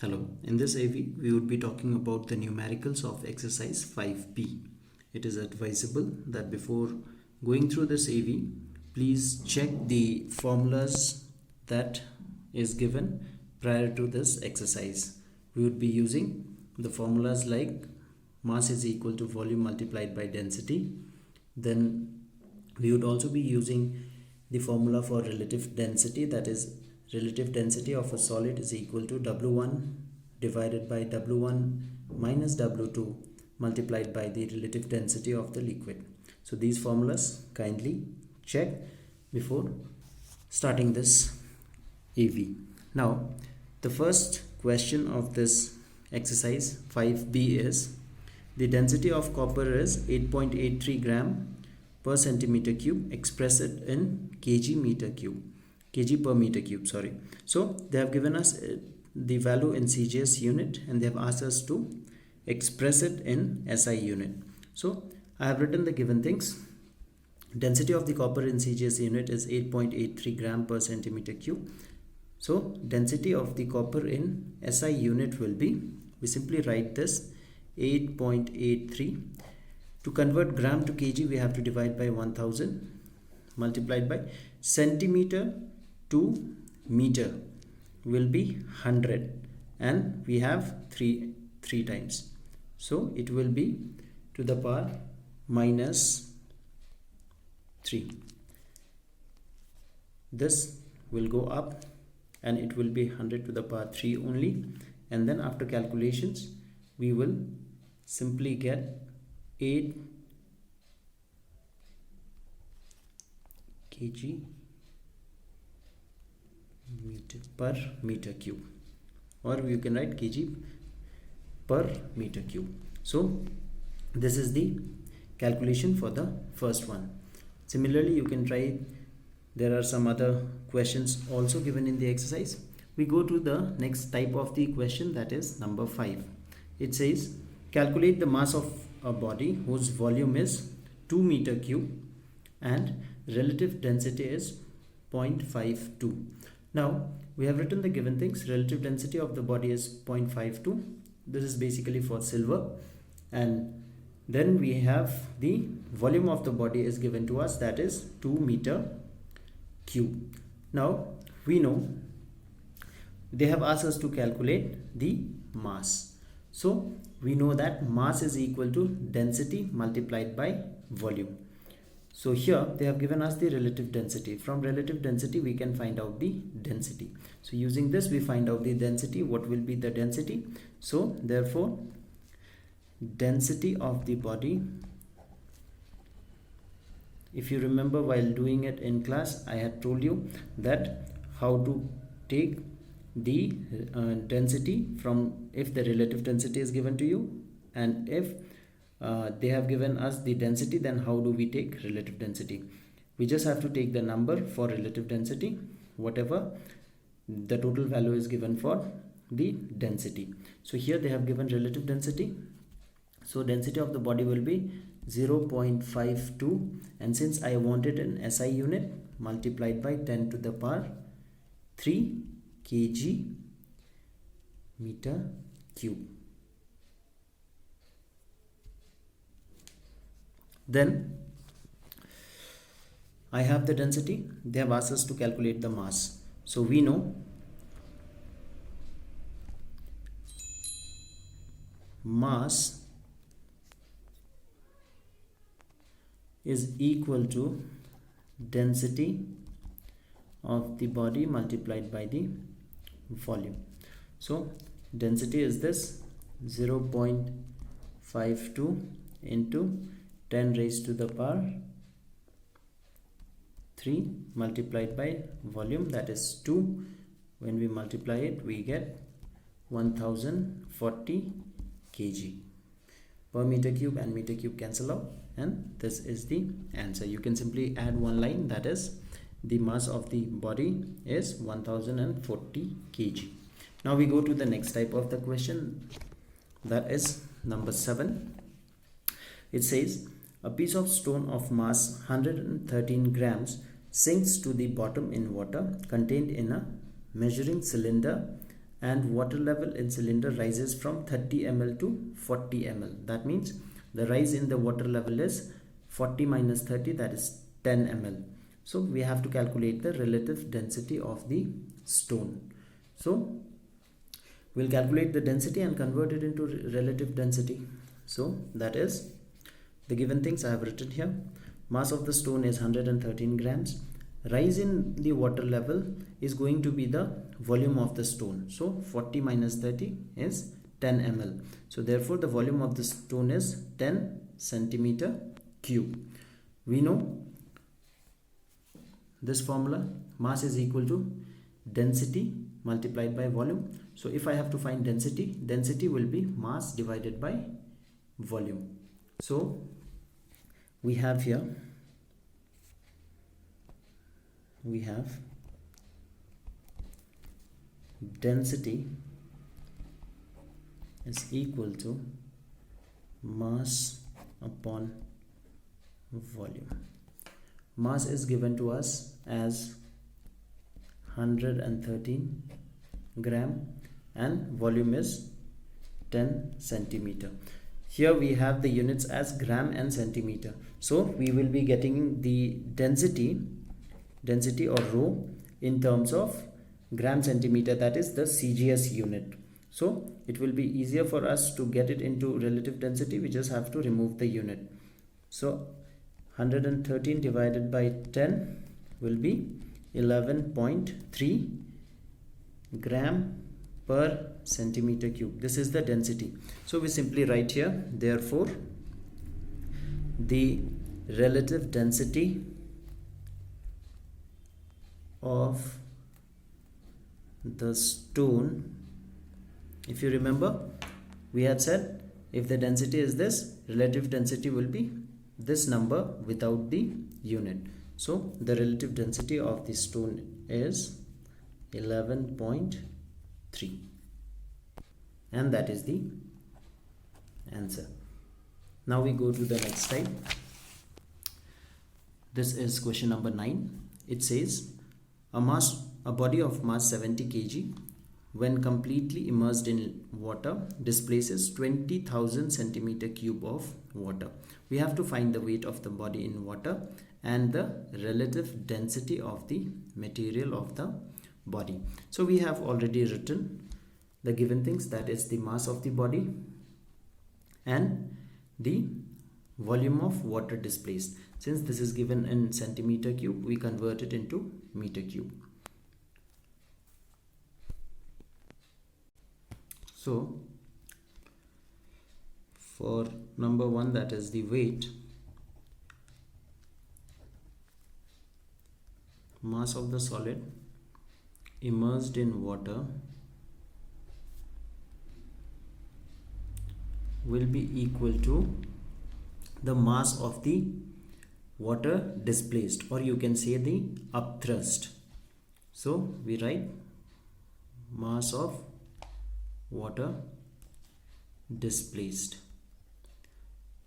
Hello, in this AV we would be talking about the numericals of exercise 5B. It is advisable that before going through this AV, please check the formulas that is given prior to this exercise. We would be using the formulas like mass is equal to volume multiplied by density. Then we would also be using the formula for relative density, that is relative density of a solid is equal to W1 divided by W1 minus W2 multiplied by the relative density of the liquid. So these formulas kindly check before starting this AV. Now the first question of this exercise 5B is the density of copper is 8.83 gram per centimeter cube. Express it in kg per meter cube, sorry. So they have given us the value in CGS unit and they have asked us to express it in SI unit. So I have written the given things. Density of the copper in CGS unit is 8.83 gram per centimeter cube. So density of the copper in SI unit will be, we simply write this 8.83. To convert gram to kg, we have to divide by 1000 multiplied by centimeter to meter will be 100, and we have 3 times. So it will be to the power minus 3. This will go up and it will be 100 to the power 3 only, and then after calculations we will simply get 8 kg per meter cube, or you can write kg per meter cube. So this is the calculation for the first one. Similarly, you can try, there are some other questions also given in the exercise. We go to the next type of the question, that is number 5. It says calculate the mass of a body whose volume is 2 meter cube and relative density is 0.52. Now we have written the given things. Relative density of the body is 0.52. This is basically for silver, and then we have the volume of the body is given to us, that is 2 meter cube. Now we know they have asked us to calculate the mass. So we know that mass is equal to density multiplied by volume. So here they have given us the relative density. From relative density we can find out the density. So using this we find out the density. What will be the density? So therefore density of the body, if you remember while doing it in class, I had told you that how to take the density from, if the relative density is given to you and if they have given us the density, then how do we take relative density? We just have to take the number for relative density, whatever the total value is given for the density. So here they have given relative density. So density of the body will be 0.52, and since I want it in SI unit, multiplied by 10 to the power 3 kg meter cube. Then I have the density. They have asked us to calculate the mass. So we know mass is equal to density of the body multiplied by the volume. So density is this 0.52 into 10 raised to the power 3 multiplied by volume, that is 2. When we multiply it we get 1040 kg per meter cube, and meter cube cancel out, and this is the answer. You can simply add one line, that is the mass of the body is 1040 kg. Now we go to the next type of the question, that is number 7. It says a piece of stone of mass 113 grams sinks to the bottom in water contained in a measuring cylinder and water level in cylinder rises from 30 ml to 40 ml. That means the rise in the water level is 40 minus 30, that is 10 ml. So we have to calculate the relative density of the stone. So we'll calculate the density and convert it into relative density. So that is the given things I have written here. Mass of the stone is 113 grams. Rise in the water level is going to be the volume of the stone. So 40 minus 30 is 10 ml. So therefore the volume of the stone is 10 centimeter cube. We know this formula, mass is equal to density multiplied by volume. So if I have to find density, density will be mass divided by volume. So we have here, we have density is equal to mass upon volume. Mass is given to us as 113 gram and volume is 10 centimeter. Here we have the units as gram and centimeter. So we will be getting the density or rho in terms of gram centimeter, that is the CGS unit. So it will be easier for us to get it into relative density. We just have to remove the unit. So 113 divided by 10 will be 11.3 gram per centimeter cube. This is the density. So we simply write here, therefore the relative density of the stone, if you remember, we had said if the density is this, relative density will be this number without the unit. So the relative density of the stone is 11.3, and that is the answer. Now we go to the next slide. This is question number 9. It says a body of mass 70 kg when completely immersed in water displaces 20,000 centimeter cube of water. We have to find the weight of the body in water and the relative density of the material of the body. So we have already written the given things, that is the mass of the body and the volume of water displaced. Since this is given in centimeter cube, we convert it into meter cube. So for number 1, that is the weight, mass of the solid immersed in water will be equal to the mass of the water displaced, or you can say the upthrust. So we write mass of water displaced.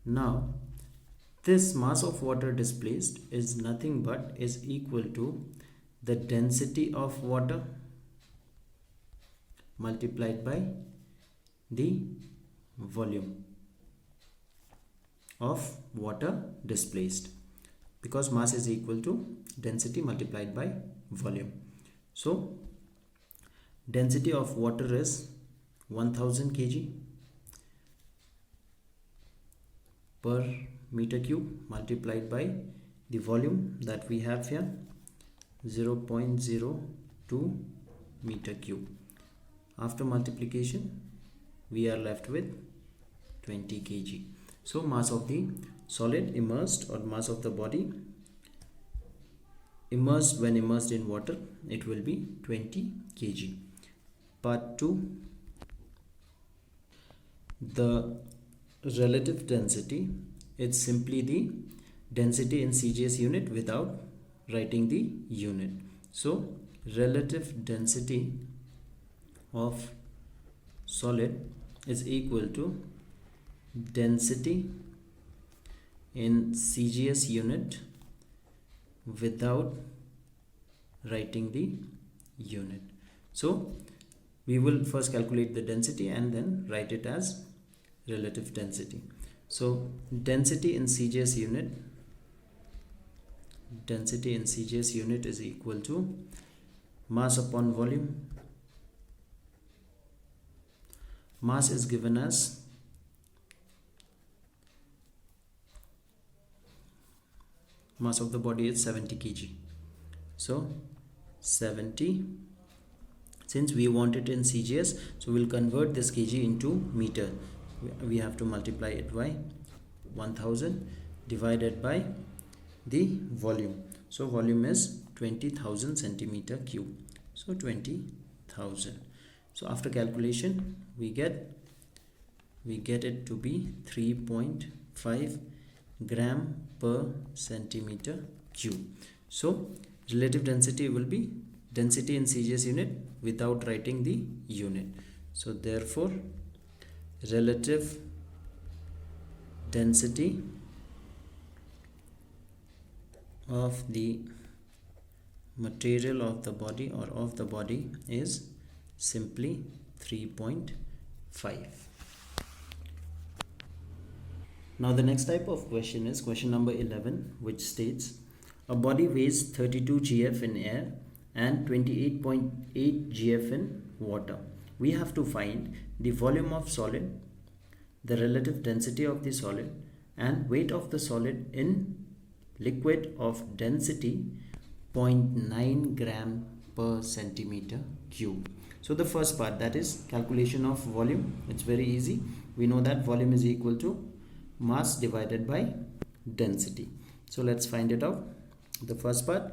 Now this mass of water displaced is nothing but is equal to the density of water multiplied by the volume of water displaced, because mass is equal to density multiplied by volume. So density of water is 1000 kg per meter cube multiplied by the volume that we have here, 0.02 meter cube. After multiplication we are left with 20 kg. So mass of the solid immersed, or mass of the body immersed when immersed in water, it will be 20 kg. Part 2, the relative density, it's simply the density in CGS unit without writing the unit. So relative density of solid is equal to density in CGS unit without writing the unit. So we will first calculate the density and then write it as relative density. So density in CGS unit is equal to mass upon volume. Mass is given as mass of the body is 70 kg. So 70, since we want it in CGS, so we'll convert this kg into meter. We have to multiply it by 1000 divided by the volume. So volume is 20,000 centimeter cube. So 20,000. So after calculation, we get it to be 3.5 gram per centimeter cube. So relative density will be density in CGS unit without writing the unit. So therefore relative density of the material of the body or of the body is simply 3.5. Now the next type of question is question number 11, which states a body weighs 32 gf in air and 28.8 gf in water. We have to find the volume of solid, the relative density of the solid, and weight of the solid in liquid of density 0.9 gram per centimeter cube. So the first part, that is calculation of volume, it's very easy. We know that volume is equal to mass divided by density. So let's find it out. The first part,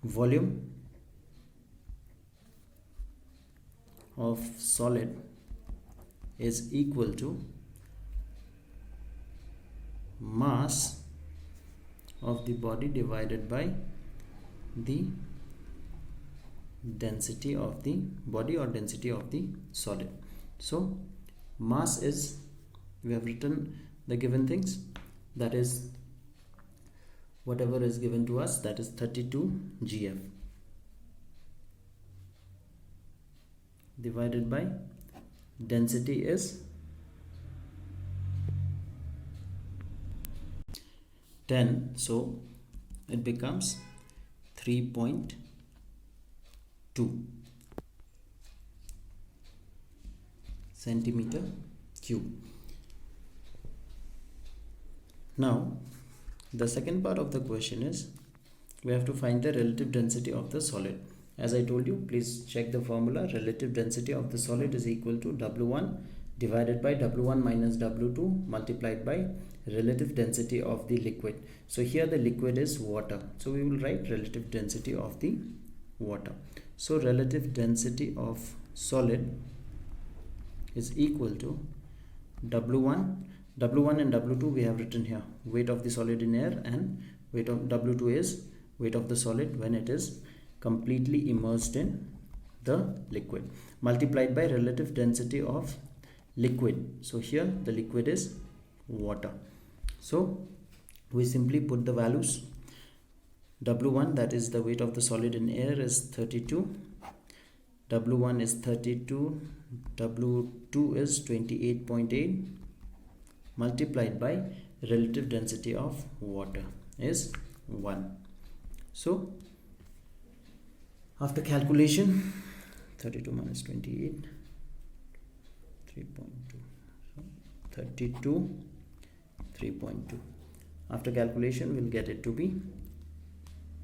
volume of solid is equal to mass of the body divided by the density of the body or density of the solid. So mass is, we have written the given things, that is whatever is given to us, that is 32 gf divided by density is 10, so it becomes 3.2 centimeter cube. Now the second part of the question is we have to find the relative density of the solid. As I told you, please check the formula. Relative density of the solid is equal to W1 divided by W1 minus W2 multiplied by relative density of the liquid. So here the liquid is water, so we will write relative density of the water. So relative density of solid is equal to W1 and W2 we have written here, weight of the solid in air, and weight of W2 is weight of the solid when it is completely immersed in the liquid, multiplied by relative density of liquid. So here the liquid is water. So we simply put the values. W1, that is the weight of the solid in air, is 32. W1 is 32. W2 is 28.8 multiplied by relative density of water is 1. So after calculation, 32 minus 28, 3.2. So 32, 3.2. After calculation, we'll get it to be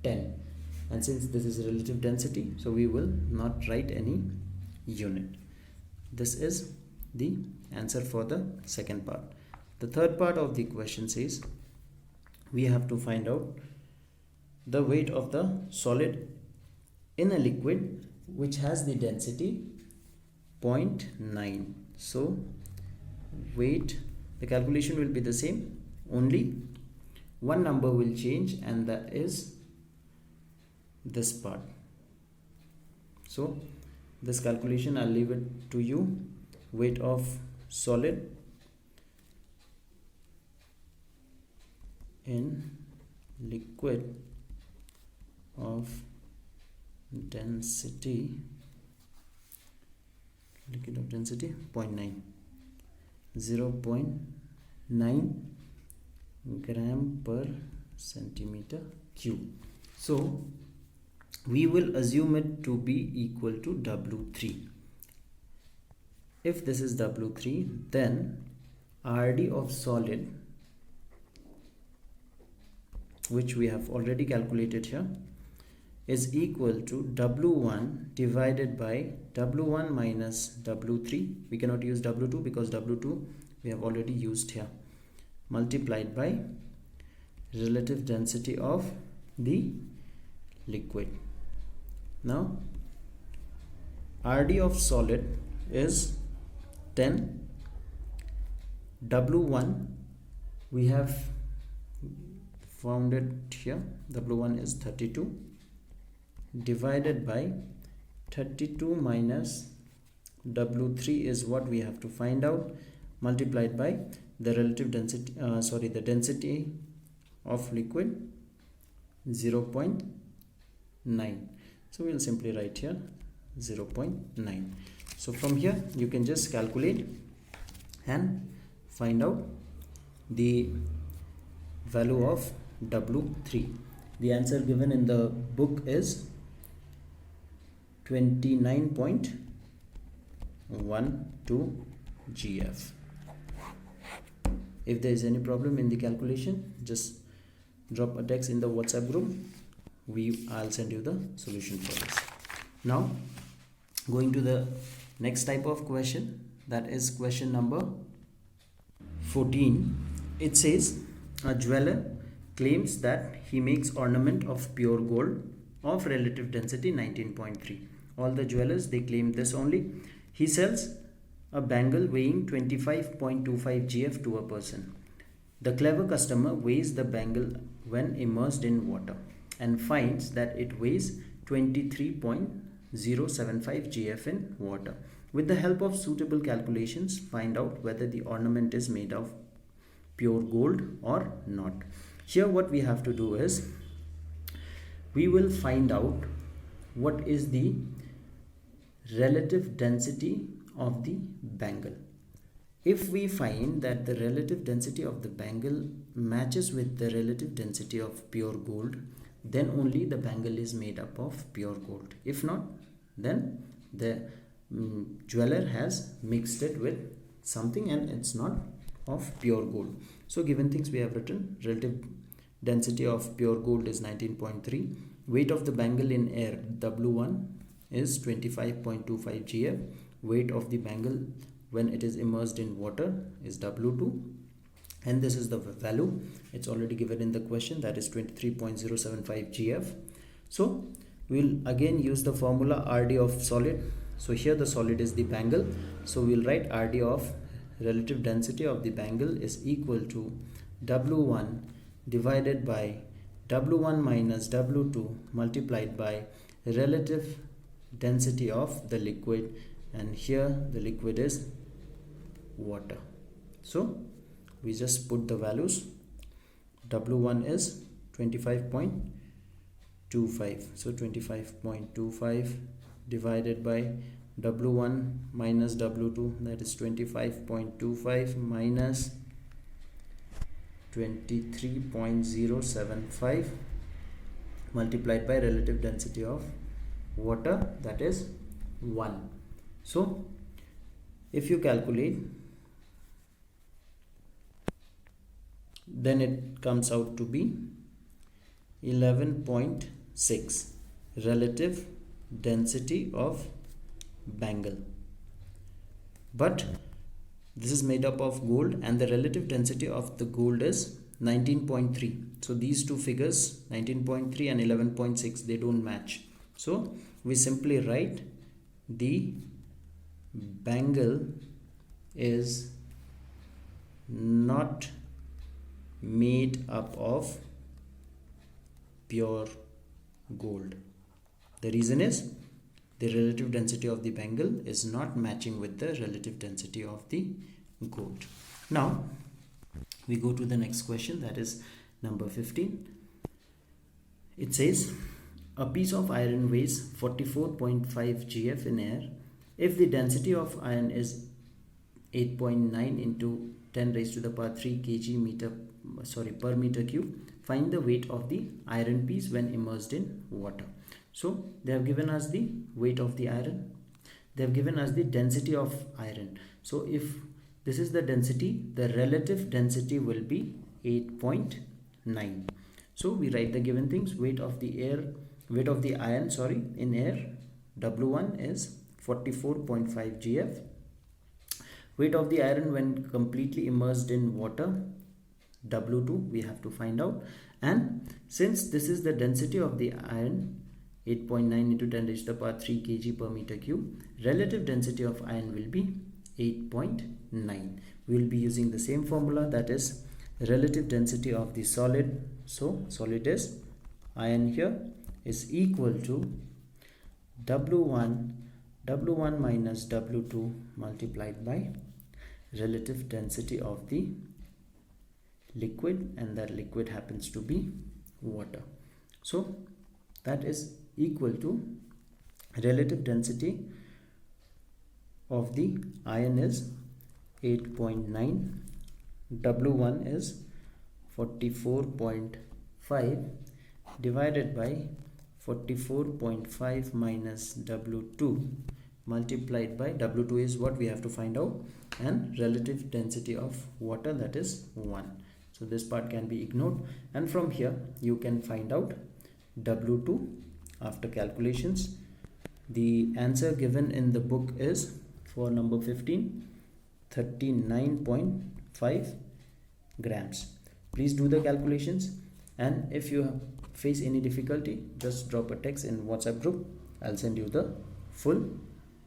10. And since this is relative density, so we will not write any unit. This is the answer for the second part. The third part of the question says we have to find out the weight of the solid in a liquid which has the density 0.9. So weight, the calculation will be the same, only one number will change, and that is this part. So this calculation I'll leave it to you. Weight of solid in liquid of density liquid of density 0.9, 0.9 gram per centimeter cube. So we will assume it to be equal to W3. If this is W3, then RD of solid, which we have already calculated here, is equal to W1 divided by W1 minus W3. We cannot use W2 because W2 we have already used here, multiplied by relative density of the liquid. Now RD of solid is 10, W1 we have found it here, W1 is 32, divided by 32 minus W3 is what we have to find out, multiplied by the relative density, the density of liquid 0.9. So we'll simply write here 0.9. So from here you can just calculate and find out the value of W3. The answer given in the book is 29.12 GF. If there is any problem in the calculation, just drop a text in the WhatsApp group. I'll send you the solution for this. Now going to the next type of question, that is question number 14. It says a jeweler claims that he makes ornament of pure gold of relative density 19.3. All the jewelers, they claim this only. He sells a bangle weighing 25.25 GF to a person. The clever customer weighs the bangle when immersed in water and finds that it weighs 23.075 GF in water. With the help of suitable calculations, find out whether the ornament is made of pure gold or not. Here what we have to do is, we will find out what is the relative density of the bangle. If we find that the relative density of the bangle matches with the relative density of pure gold, then only the bangle is made up of pure gold. If not, then the jeweler has mixed it with something and it's not of pure gold. So given things we have written, relative density of pure gold is 19.3, weight of the bangle in air W1 is 25.25 GF, weight of the bangle when it is immersed in water is W2, and this is the value. It's already given in the question, that is 23.075 GF. So we'll again use the formula RD of solid. So here the solid is the bangle, so we'll write RD of relative density of the bangle is equal to W1 divided by W1 minus W2 multiplied by relative density of the liquid, and here the liquid is water. So we just put the values. W1 is 25.25, so 25.25 divided by W1 minus W2, that is 25.25 minus 23.075 multiplied by relative density of water, that is 1. So if you calculate, then it comes out to be 11.6 relative density of bangle. But this is made up of gold and the relative density of the gold is 19.3. So these two figures, 19.3 and 11.6, they don't match. So we simply write the bangle is not made up of pure gold. The reason is the relative density of the bangle is not matching with the relative density of the gold. Now we go to the next question, that is number 15. It says a piece of iron weighs 44.5 GF in air If the density of iron is 8.9 into 10 raised to the power 3 kg per meter cube, find the weight of the iron piece when immersed in water. So they have given us the weight of the iron, they have given us the density of iron. So if this is the density, the relative density will be 8.9. so we write the given things. Weight of the iron in air, W1 is 44.5 gf. Weight of the iron when completely immersed in water, W2 we have to find out. And since this is the density of the iron, 8.9 into 10 raised to the power 3 kg per meter cube, relative density of iron will be 8.9. We will be using the same formula, that is relative density of the solid. So solid is iron here is equal to W1 minus W2 multiplied by relative density of the liquid, and that liquid happens to be water. So that is equal to relative density of the iron is 8.9, W1 is 44.5 divided by 44.5 minus W2 multiplied by W2 is what we have to find out, and relative density of water, that is 1. So this part can be ignored, and from here you can find out W2 after calculations. The answer given in the book is for number 15, 39.5 grams. Please do the calculations, and if you face any difficulty, just drop a text in WhatsApp group. I'll send you the full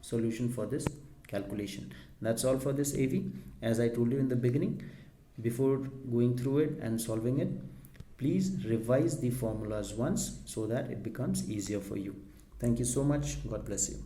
solution for this calculation. That's all for this AV. As I told you in the beginning, before going through it and solving it, please revise the formulas once so that it becomes easier for you. Thank you so much. God bless you.